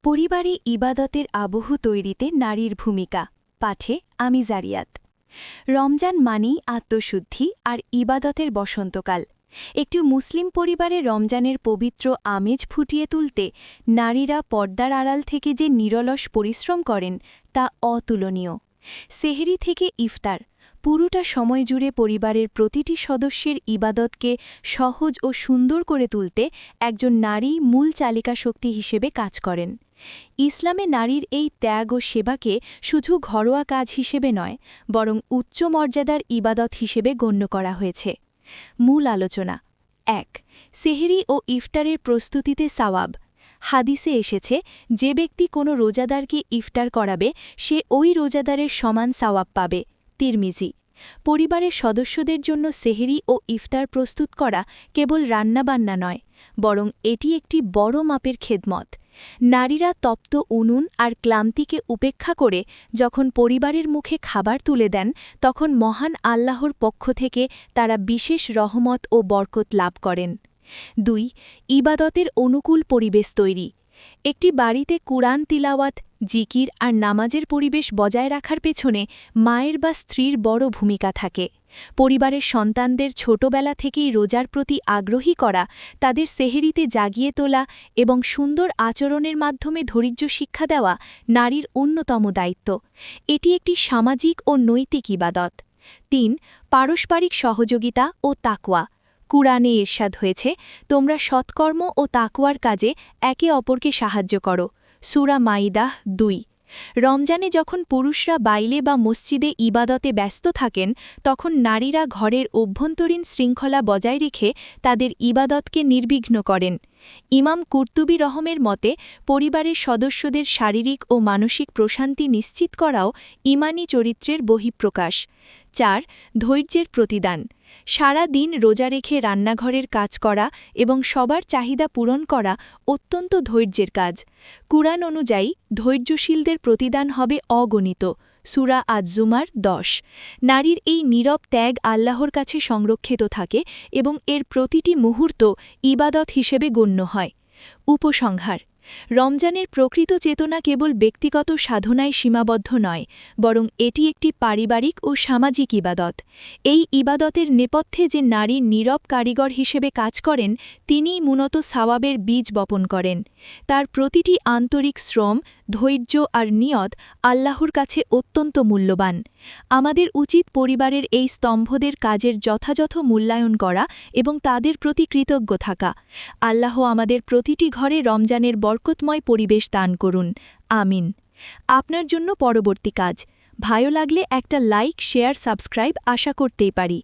পরিবারে ইবাদতের আবহ তৈরিতে নারীর ভূমিকা পাঠে আমি জারিয়াত। রমজান মানেই আত্মশুদ্ধি আর ইবাদতের বসন্তকাল। একটি মুসলিম পরিবারে রমজানের পবিত্র আমেজ ফুটিয়ে তুলতে নারীরা পর্দার আড়াল থেকে যে নিরলস পরিশ্রম করেন তা অতুলনীয়। সেহরি থেকে ইফতার পুরোটা সময় জুড়ে পরিবারের প্রতিটি সদস্যের ইবাদতকে সহজ ও সুন্দর করে তুলতে একজন নারী মূল চালিকা শক্তি হিসেবে কাজ করেন। ইসলামে নারীর এই ত্যাগ ও সেবাকে শুধু ঘরোয়া কাজ হিসেবে নয়, বরং উচ্চ মর্যাদার ইবাদত হিসেবে গণ্য করা হয়েছে। মূল আলোচনা ১. সেহরি ও ইফতারের প্রস্তুতিতে সাওয়াব। হাদিসে এসেছে, যে ব্যক্তি কোনো রোজাদারকে ইফতার করাবে সে ওই রোজাদারের সমান সাওয়াব পাবে। তিরমিজি। পরিবারের সদস্যদের জন্য সেহরি ও ইফতার প্রস্তুত করা কেবল রান্নাবান্না নয়, বরং এটি একটি বড় মাপের খেদমত। নারীরা তপ্ত উনুন আর ক্লান্তিকে উপেক্ষা করে যখন পরিবারের মুখে খাবার তুলে দেন, তখন মহান আল্লাহর পক্ষ থেকে তারা বিশেষ রহমত ও বরকত লাভ করেন। ২. ইবাদতের অনুকূল পরিবেশ তৈরি। একটি বাড়িতে কুরআন তিলাওয়াত, জিকির আর নামাজের পরিবেশ বজায় রাখার পেছনে মায়ের বা স্ত্রীর বড় ভূমিকা থাকে। পরিবারের সন্তানদের ছোটবেলা থেকেই রোজার প্রতি আগ্রহী করা, তাদের সেহরিতে জাগিয়ে তোলা এবং সুন্দর আচরণের মাধ্যমে ধৈর্য শিক্ষা দেওয়া নারীর অন্যতম দায়িত্ব। এটি একটি সামাজিক ও নৈতিক ইবাদত। ৩. পারস্পরিক সহযোগিতা ও তাকওয়া। কুরআনে ইরশাদ হয়েছে, তোমরা সৎকর্ম ও তাকওয়ার কাজে একে অপরকে সাহায্য করো। সূরা মাইদাহ ২। রমজানে যখন পুরুষরা বাইরে বা মসজিদে ইবাদতে ব্যস্ত থাকেন, তখন নারীরা ঘরের অভ্যন্তরীণ শৃঙ্খলা বজায় রেখে তাদের ইবাদতকে নির্বিঘ্ন করেন। ইমাম কুরতুবী রহমের মতে, পরিবারের সদস্যদের শারীরিক ও মানসিক প্রশান্তি নিশ্চিত করাও ঈমানী চরিত্রের বহিঃপ্রকাশ। ৪. ধৈর্যের প্রতিদান। সারা দিন রোজা রেখে রান্নাঘরের কাজ করা এবং সবার চাহিদা পূরণ করা অত্যন্ত ধৈর্যের কাজ। কুরআন অনুযায়ী ধৈর্যশীলদের প্রতিদান হবে অগণিত। সূরা আজ-জুমার ১০। নারীর এই নীরব ত্যাগ আল্লাহর কাছে সংরক্ষিত থাকে এবং এর প্রতিটি মুহূর্ত ইবাদত হিসেবে গণ্য হয়। উপসংহার: রমজানের প্রকৃত চেতনা কেবল ব্যক্তিগত সাধনায় সীমাবদ্ধ নয়, বরং এটি একটি পারিবারিক ও সামাজিক ইবাদত। এই ইবাদতের নেপথ্যে যে নারী নীরব কারিগর হিসেবে কাজ করেন, তিনিই মূলত সাওয়াবের বীজ বপন করেন। তার প্রতিটি আন্তরিক শ্রম, ধৈর্য আর নিয়ত আল্লাহর কাছে অত্যন্ত মূল্যবান। আমাদের উচিত পরিবারের এই স্তম্ভদের কাজের যথাযথ মূল্যায়ন করা এবং তাদের প্রতি কৃতজ্ঞ থাকা। আল্লাহ আমাদের প্রতিটি ঘরে রমজানের বরকতময় পরিবেশ দান করুন। আমিন। আপনার জন্য পরবর্তী কাজ ভালো লাগলে একটা লাইক, শেয়ার, সাবস্ক্রাইব আশা করতেই পারি।